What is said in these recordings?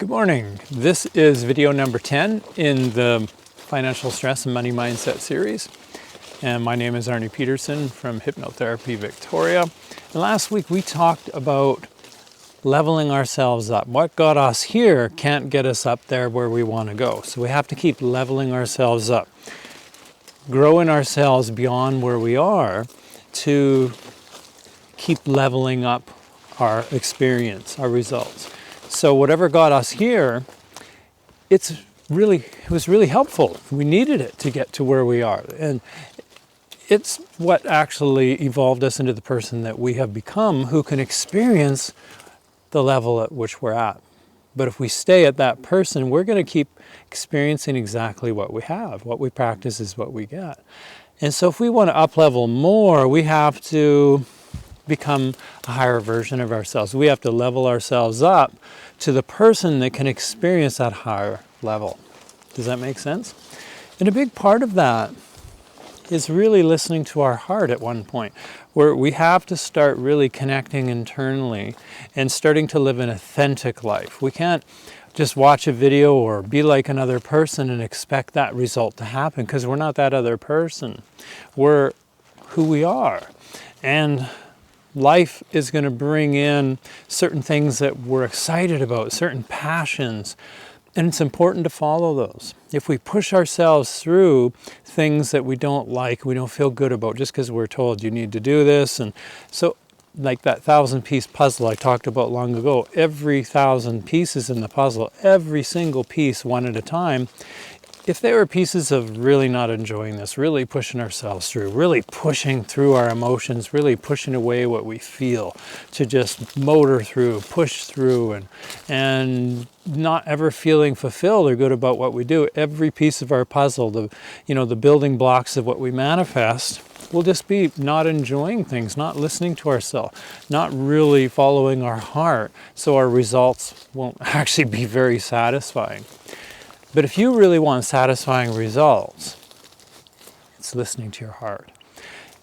Good morning. This is video number 10 in the Financial Stress and Money Mindset series. And my name is Arnie Peterson from Hypnotherapy Victoria. And last week we talked about leveling ourselves up. What got us here can't get us up there where we want to go. So we have to keep leveling ourselves up, growing ourselves beyond where we are to keep leveling up our experience, our results. So whatever got us here, it was really helpful. We needed it to get to where we are. And it's what actually evolved us into the person that we have become, who can experience the level at which we're at. But if we stay at that person, we're going to keep experiencing exactly what we have. What we practice is what we get. And so if we want to up-level more, we have to become a higher version of ourselves. We have to level ourselves up to the person that can experience that higher level. Does that make sense? And a big part of that is really listening to our heart at one point, where we have to start really connecting internally and starting to live an authentic life. We can't just watch a video or be like another person and expect that result to happen, because we're not that other person. We're who we are. And life is going to bring in certain things that we're excited about, certain passions, and it's important to follow those. If we push ourselves through things that we don't like, we don't feel good about, just because we're told you need to do this, and so like that 1,000-piece puzzle I talked about long ago, every 1,000 pieces in the puzzle, every single piece one at a time, if they were pieces of really not enjoying this, really pushing ourselves through, really pushing through our emotions, really pushing away what we feel, to just motor through, push through, and not ever feeling fulfilled or good about what we do, every piece of our puzzle, the building blocks of what we manifest, will just be not enjoying things, not listening to ourselves, not really following our heart, so our results won't actually be very satisfying. But if you really want satisfying results, it's listening to your heart.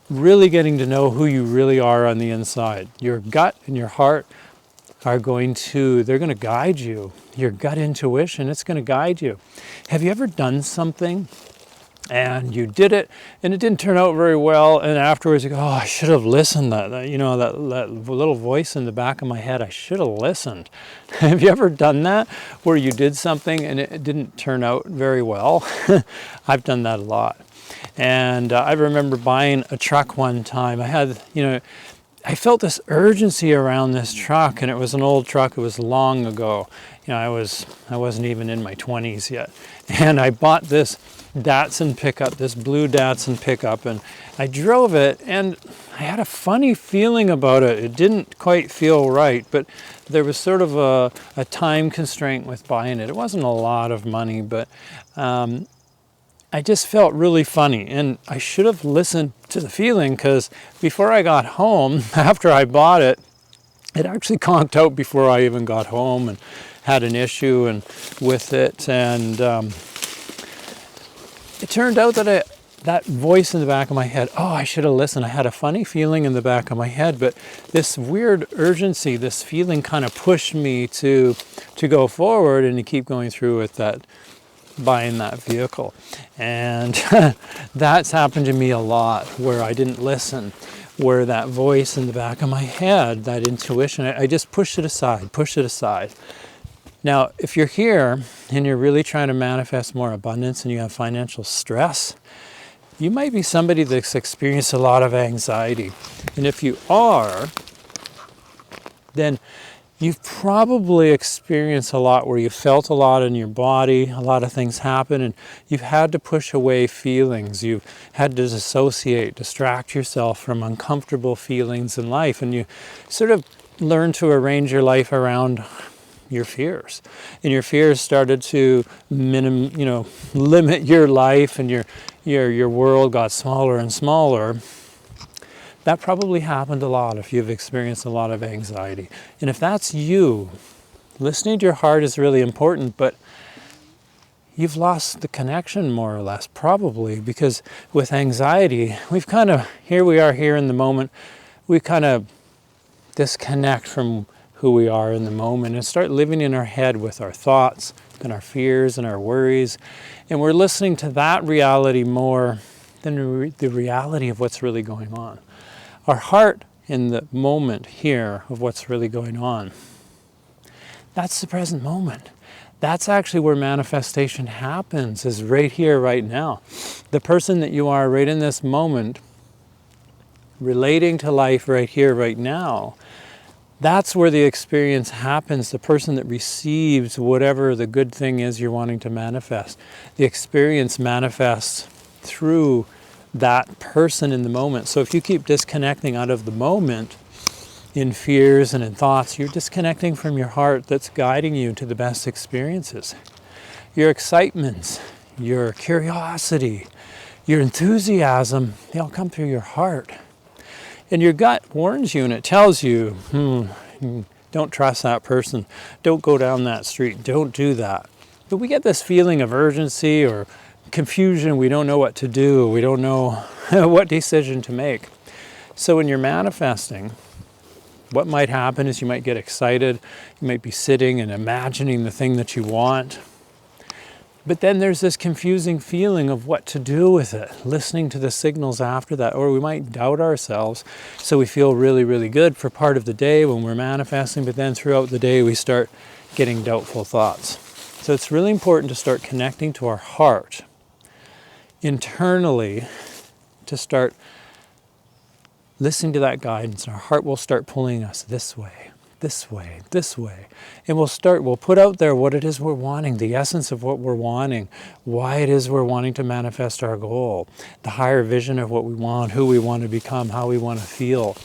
Really getting to know who you really are on the inside. Your gut and your heart they're going to guide you. Your gut intuition, it's going to guide you. Have you ever done something and you did it and it didn't turn out very well, and afterwards you go, oh, I should have listened, that little voice in the back of my head, I should have listened. Have you ever done that, where you did something and it didn't turn out very well? I've done that a lot. And I remember buying a truck one time. I felt this urgency around this truck, and it was an old truck. It was long ago. I wasn't even in my 20s yet. And I bought this Datsun pickup, this blue Datsun pickup, and I drove it, and I had a funny feeling about it. It didn't quite feel right, but there was sort of a time constraint with buying it. It wasn't a lot of money, but I just felt really funny, and I should have listened to the feeling, because before I got home, after I bought it, it actually conked out before I even got home, and had an issue with it, and it turned out that that voice in the back of my head, oh, I should have listened. I had a funny feeling in the back of my head, but this weird urgency, this feeling kind of pushed me to go forward and to keep going through with that, buying that vehicle. And that's happened to me a lot, where I didn't listen, where that voice in the back of my head, that intuition, I just pushed it aside. Now, if you're here and you're really trying to manifest more abundance and you have financial stress, you might be somebody that's experienced a lot of anxiety. And if you are, then you've probably experienced a lot where you felt a lot in your body, a lot of things happen, and you've had to push away feelings. You've had to distract yourself from uncomfortable feelings in life, and you sort of learn to arrange your life around your fears. And your fears started to limit your life, and your world got smaller and smaller. That probably happened a lot if you've experienced a lot of anxiety. And if that's you, listening to your heart is really important, but you've lost the connection more or less, probably, because with anxiety, here we are here in the moment, we kind of disconnect from who we are in the moment and start living in our head with our thoughts and our fears and our worries. And we're listening to that reality more than the reality of what's really going on. Our heart in the moment here of what's really going on, that's the present moment. That's actually where manifestation happens, is right here, right now. The person that you are right in this moment, relating to life right here, right now, that's where the experience happens, the person that receives whatever the good thing is you're wanting to manifest. The experience manifests through that person in the moment. So if you keep disconnecting out of the moment in fears and in thoughts, you're disconnecting from your heart that's guiding you to the best experiences. Your excitements, your curiosity, your enthusiasm, they all come through your heart. And your gut warns you and it tells you, don't trust that person, don't go down that street, don't do that. But we get this feeling of urgency or confusion, we don't know what to do, we don't know what decision to make. So when you're manifesting, what might happen is you might get excited, you might be sitting and imagining the thing that you want. But then there's this confusing feeling of what to do with it, listening to the signals after that, or we might doubt ourselves. So we feel really, really good for part of the day when we're manifesting, but then throughout the day we start getting doubtful thoughts. So it's really important to start connecting to our heart internally, to start listening to that guidance. Our heart will start pulling us this way, this way, this way. And we'll put out there what it is we're wanting, the essence of what we're wanting, why it is we're wanting to manifest our goal, the higher vision of what we want, who we want to become, how we want to feel.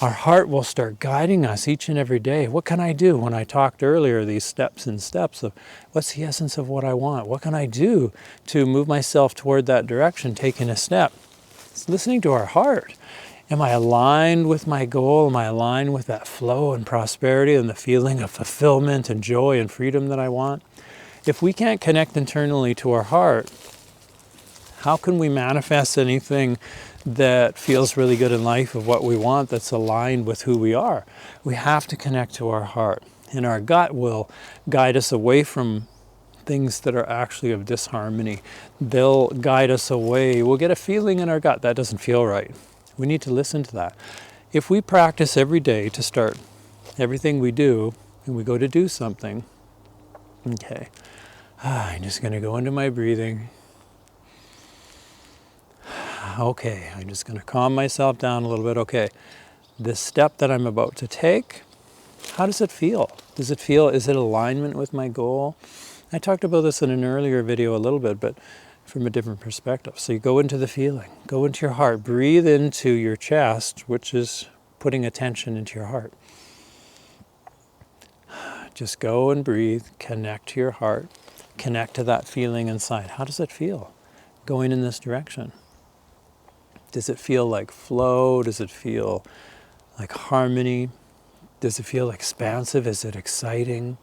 Our heart will start guiding us each and every day. What can I do? When I talked earlier, these steps of what's the essence of what I want? What can I do to move myself toward that direction, taking a step? It's listening to our heart. Am I aligned with my goal? Am I aligned with that flow and prosperity and the feeling of fulfillment and joy and freedom that I want? If we can't connect internally to our heart, how can we manifest anything that feels really good in life of what we want that's aligned with who we are? We have to connect to our heart. And our gut will guide us away from things that are actually of disharmony. They'll guide us away. We'll get a feeling in our gut that doesn't feel right. We need to listen to that. If we practice every day to start everything we do, and we go to do something, okay, I'm just going to go into my breathing. Okay, I'm just going to calm myself down a little bit. Okay, this step that I'm about to take, how does it feel? Is it alignment with my goal? I talked about this in an earlier video a little bit, but from a different perspective. So you go into the feeling, go into your heart, breathe into your chest, which is putting attention into your heart. Just go and breathe, connect to your heart, connect to that feeling inside. How does it feel going in this direction? Does it feel like flow? Does it feel like harmony? Does it feel expansive? Is it exciting?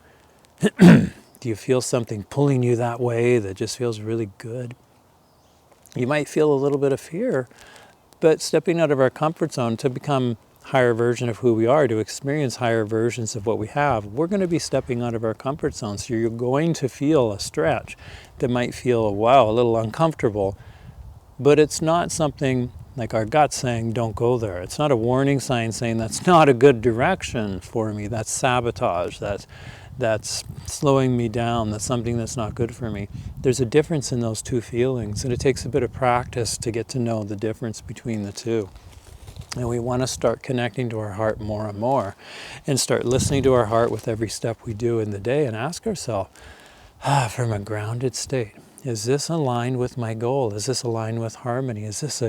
Do you feel something pulling you that way that just feels really good? You might feel a little bit of fear, but stepping out of our comfort zone to become a higher version of who we are, to experience higher versions of what we have, we're going to be stepping out of our comfort zone. So you're going to feel a stretch that might feel, wow, a little uncomfortable, but it's not something like our gut saying, don't go there. It's not a warning sign saying that's not a good direction for me. That's sabotage. That's slowing me down. That's something that's not good for me. There's a difference in those two feelings, and it takes a bit of practice to get to know the difference between the two. And we want to start connecting to our heart more and more, and start listening to our heart with every step we do in the day, and ask ourselves, from a grounded state, is this aligned with my goal? Is this aligned with harmony? Is this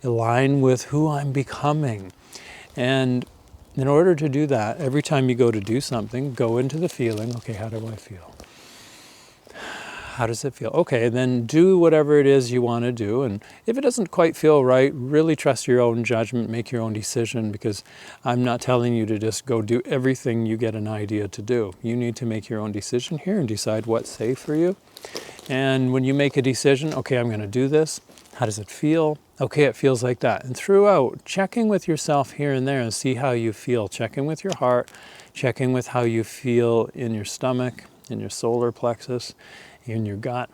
aligned with who I'm becoming? And in order to do that, every time you go to do something, go into the feeling, okay, how do I feel? How does it feel? Okay, then do whatever it is you want to do. And if it doesn't quite feel right, really trust your own judgment, make your own decision, because I'm not telling you to just go do everything you get an idea to do. You need to make your own decision here and decide what's safe for you. And when you make a decision, okay, I'm going to do this. How does it feel? Okay, it feels like that. And throughout, checking with yourself here and there and see how you feel. Check in with your heart. Checking with how you feel in your stomach, in your solar plexus, in your gut,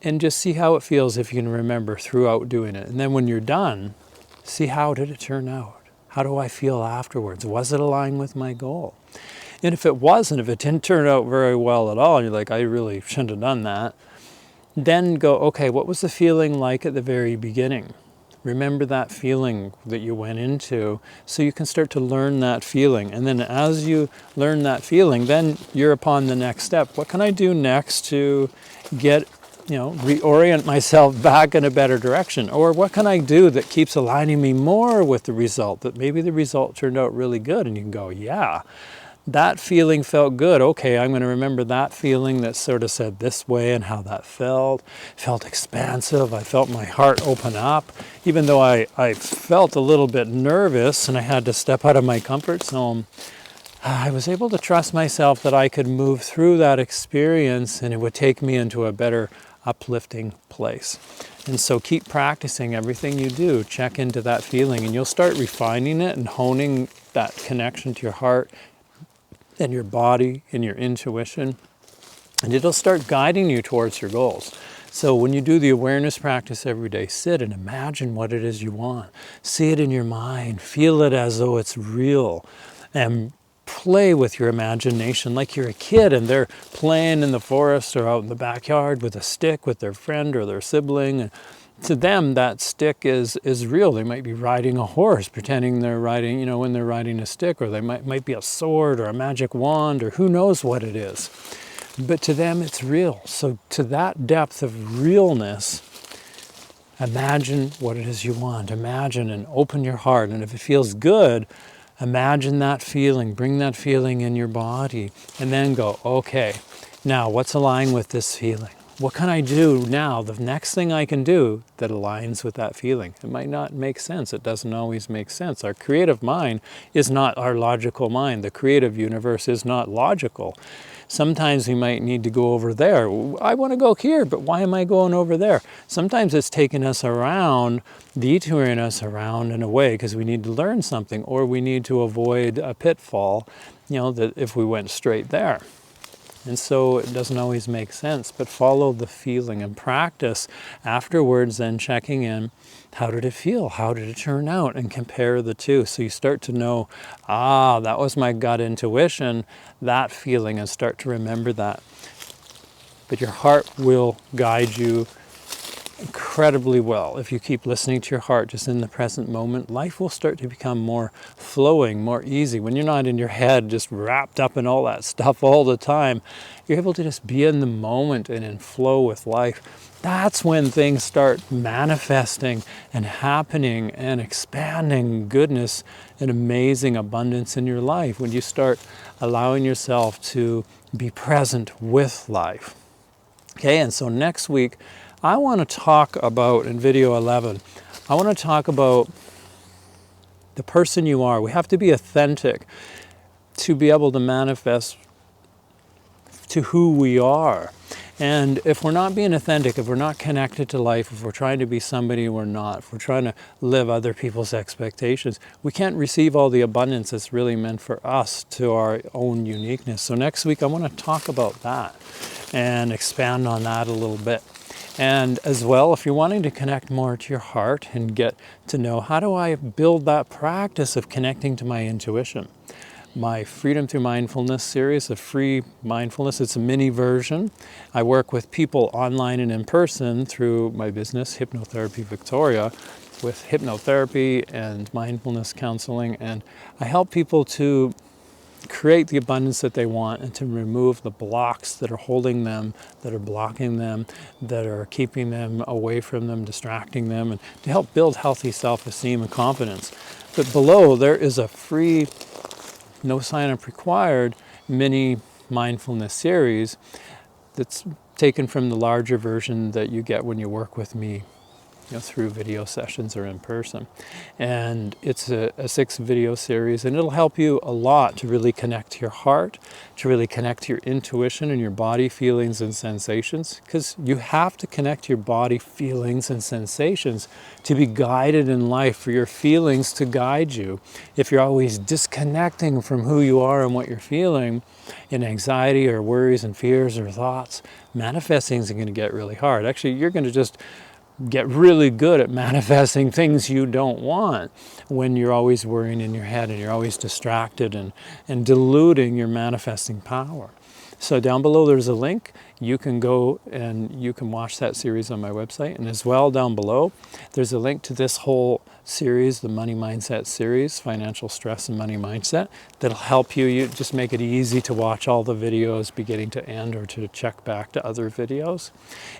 and just see how it feels if you can remember throughout doing it. And then when you're done, see how did it turn out? How do I feel afterwards? Was it aligned with my goal? And if it wasn't, if it didn't turn out very well at all, and you're like, I really shouldn't have done that, then go, okay, what was the feeling like at the very beginning? Remember that feeling that you went into so you can start to learn that feeling. And then as you learn that feeling, then you're upon the next step. What can I do next to get, reorient myself back in a better direction? Or what can I do that keeps aligning me more with the result, that maybe the result turned out really good? And you can go, yeah, that feeling felt good. Okay, I'm going to remember that feeling that sort of said this way and how that felt. Felt expansive. I felt my heart open up. Even though I felt a little bit nervous and I had to step out of my comfort zone, I was able to trust myself that I could move through that experience and it would take me into a better, uplifting place. And so keep practicing everything you do. Check into that feeling and you'll start refining it and honing that connection to your heart and your body and your intuition, and it'll start guiding you towards your goals. So when you do the awareness practice every day, sit and imagine what it is you want. See it in your mind, feel it as though it's real, and play with your imagination like you're a kid and they're playing in the forest or out in the backyard with a stick with their friend or their sibling. And to them, that stick is real. They might be riding a horse, pretending they're riding, when they're riding a stick, or they might be a sword or a magic wand, or who knows what it is. But to them, it's real. So to that depth of realness, imagine what it is you want. Imagine and open your heart. And if it feels good, imagine that feeling. Bring that feeling in your body. And then go, okay, now what's aligned with this feeling? What can I do now? The next thing I can do that aligns with that feeling. It might not make sense. It doesn't always make sense. Our creative mind is not our logical mind. The creative universe is not logical. Sometimes we might need to go over there. I want to go here, but why am I going over there? Sometimes it's taking us around, detouring us around in a way because we need to learn something or we need to avoid a pitfall, that if we went straight there. And so it doesn't always make sense, but follow the feeling and practice afterwards, then checking in, how did it feel? How did it turn out? And compare the two. So you start to know, that was my gut intuition, that feeling, and start to remember that. But your heart will guide you incredibly well. If you keep listening to your heart just in the present moment, life will start to become more flowing, more easy. When you're not in your head just wrapped up in all that stuff all the time, you're able to just be in the moment and in flow with life. That's when things start manifesting and happening and expanding goodness and amazing abundance in your life. When you start allowing yourself to be present with life. Okay, and so next week, I want to talk about, in video 11, I want to talk about the person you are. We have to be authentic to be able to manifest to who we are. And if we're not being authentic, if we're not connected to life, if we're trying to be somebody we're not, if we're trying to live other people's expectations, we can't receive all the abundance that's really meant for us to our own uniqueness. So next week I want to talk about that and expand on that a little bit. And as well, if you're wanting to connect more to your heart and get to know, how do I build that practice of connecting to my intuition? My Freedom Through Mindfulness series, a free mindfulness, it's a mini version. I work with people online and in person through my business, Hypnotherapy Victoria, with hypnotherapy and mindfulness counseling. And I help people to create the abundance that they want and to remove the blocks that are holding them, that are blocking them, that are keeping them away from them, distracting them, and to help build healthy self-esteem and confidence. But below there is a free, no sign-up required, mini mindfulness series that's taken from the larger version that you get when you work with me through video sessions or in person. And it's a 6-video series, and it'll help you a lot to really connect to your heart, to really connect to your intuition and your body feelings and sensations, because you have to connect your body feelings and sensations to be guided in life, for your feelings to guide you. If you're always disconnecting from who you are and what you're feeling in anxiety or worries and fears or thoughts, manifesting is going to get really hard. Actually, you're going to just get really good at manifesting things you don't want when you're always worrying in your head and you're always distracted and diluting your manifesting power. So down below there's a link. You can go and you can watch that series on my website. And as well, down below, there's a link to this whole series, the Money Mindset series, Financial Stress and Money Mindset, that'll help you. You just make it easy to watch all the videos beginning to end, or to check back to other videos.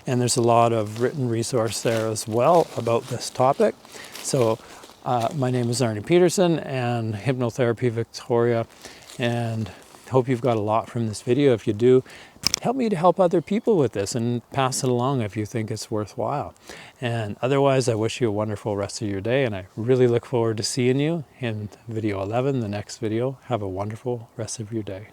And there's a lot of written resource there as well about this topic. So my name is Arnie Peterson, and Hypnotherapy Victoria, and hope you've got a lot from this video. If you do, help me to help other people with this and pass it along if you think it's worthwhile. And otherwise, I wish you a wonderful rest of your day, and I really look forward to seeing you in video 11, the next video. Have a wonderful rest of your day.